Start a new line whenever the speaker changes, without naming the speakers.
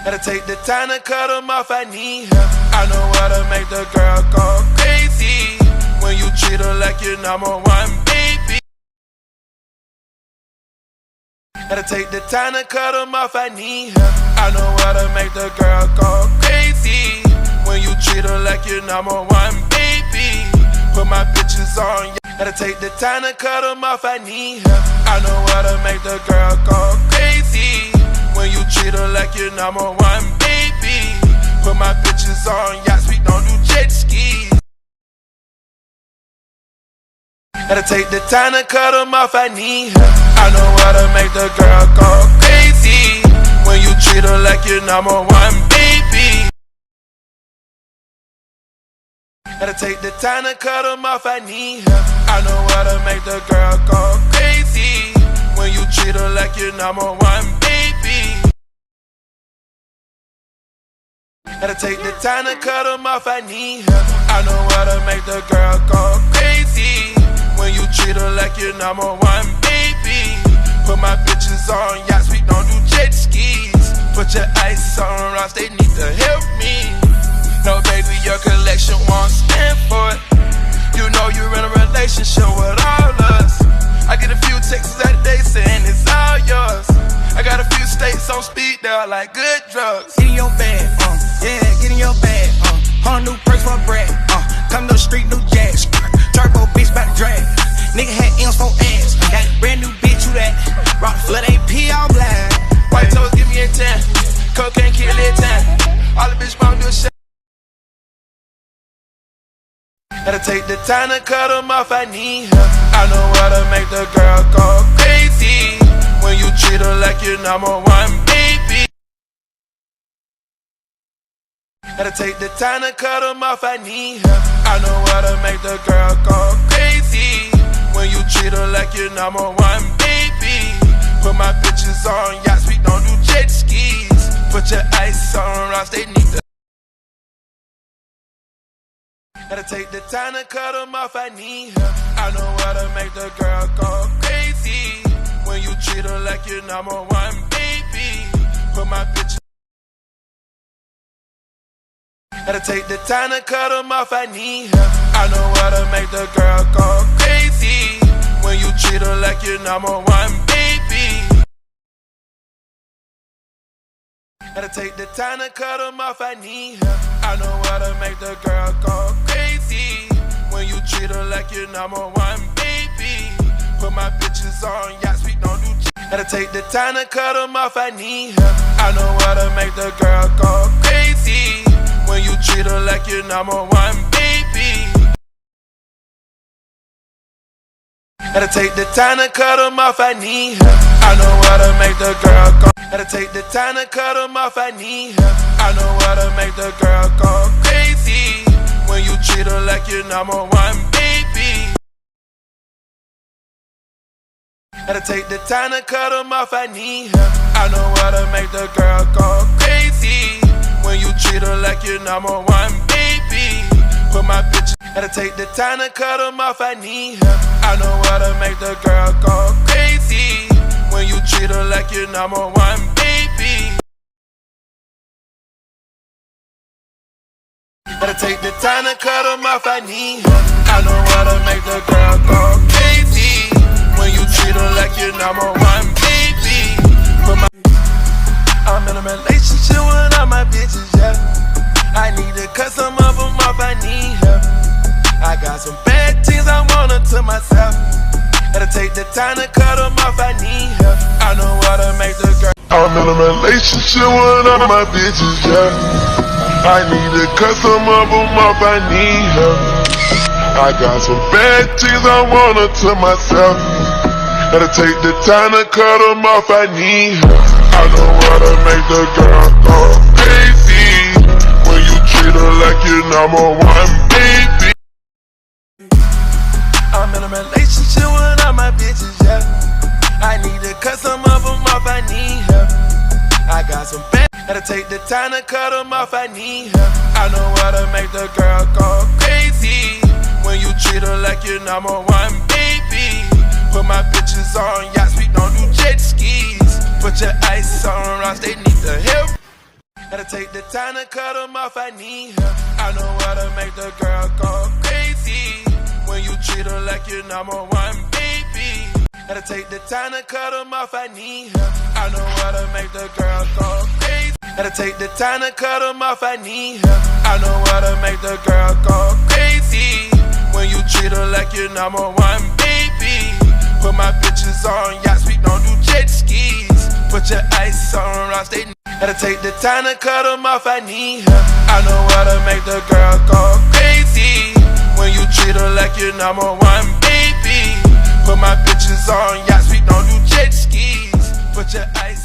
Gotta take the time to cut them off, I need help. I know how to make the girl go crazy when you treat her like your number one baby. Gotta take the time to cut them off, I need help. I know how to make the girl go crazy when you treat her like your number one baby. Put my bitches on, yeah. Gotta take the time to cut them off, I need help. I know how to make the girl go crazy when you treat her like your number one baby. Put my bitches on yachts, we don't do jet skis. Gotta take the time to cut them off, I need help. I know how to make the girl go crazy when you treat her like your number one baby. Gotta take the time to cut them off, I need help. I know how to make the girl go crazy when you treat her like your number one baby. Gotta take the time to cut them off, I need help. I know how to make the girl go crazy when you treat her like your number one baby. Put my bitches on yachts, we don't do jet skis. Put your ice on rocks, they need to help me. No baby, your collection won't stand for it. You know you're in a relationship with all us. I get a few texts out of day saying it's all yours. I got a few states on speed dial like good drugs.
Get in your bag, yeah, get in your bag, Whole new perks for bread, come to the street, new jazz. Turbo bitch bout to drag. Nigga had M's for ass. Got a brand new bitch, who that? Rock the flood AP all black.
White toes give me a 10. Cocaine kill it 10. All the bitch won't do shit. Gotta take the time to cut them off, I need help. I know how to make the girl go crazy when you treat her like your number one baby. Gotta take the time to cut them off, I need help. I know how to make the girl go crazy when you treat her like your number one baby. Put my bitches on yachts, we don't do jet skis. Put your ice on rocks, they need to. Gotta take the time to cut them off, I need help. I know how to make the girl go crazy when you treat her like your number one baby. Put my bitches. Gotta take the time to cut them off, I need help. I know how to make the girl go crazy when you treat her like your number one baby. Gotta take the time to cut them off, I need help. I know how to make the girl go crazy when you treat her like your number one baby. Put my bitches on yachts, we don't do Gotta take the time to cut them off, I need help. I know how to make the girl go crazy when you treat her like your number one baby. Gotta take the time to cut them off, I need help. I know how to make the girl go. Gotta take the time to cut them off, I need help. I know how to make the girl go crazy when you treat her like your number one baby. Gotta take the time to cut them off, I need help. I know how to make the girl go crazy when you treat her like your number one baby. Put my bitches. Gotta take the time to cut them off, I need help. I know how to make the girl go crazy when you treat her like your number one baby. Gotta take the time to cut them off, I need help. I know how to make the girl go crazy when you treat her like your number one baby. Put my I'm in a relationship with all my bitches, yeah. I need to cut some of them off, I need help. I got some bad things I want to myself. Gotta take the time to cut them off, I need help. I know how to make the girl. I'm in a relationship with all my bitches, yeah. I need to cut some of them off, I need help. I got some bad things I want to myself. Gotta take the time to cut them off, I need help. I know how to make the girl go crazy when you treat her like your number one baby. I'm in a relationship with all my bitches, yeah. I need to cut some of them off, I need help. I got some bad. Gotta take the time to cut them off, I need help. I know how to make the girl go crazy when you treat her like your number one baby. Put my bitches on yachts, we don't do jet skis. Put your ice on rocks, they need the help. Had to take the time to cut them off, I need her. I know how to make the girl go crazy. When you treat her like your number one baby. Had to take the time to cut them off, I need her. I know how to make the girl go crazy. Had to take the time to cut them off, I need her. I know how to make the girl go crazy. When you treat her like your number one baby. Put my bitches on yachts, we don't do jet skis. Put your ice on rocks, they had to take the time to cut them off, I need her. I know how to make the girl go crazy. When you treat her like your number one baby. Put my bitches on yachts, we don't do jet skis. Put your ice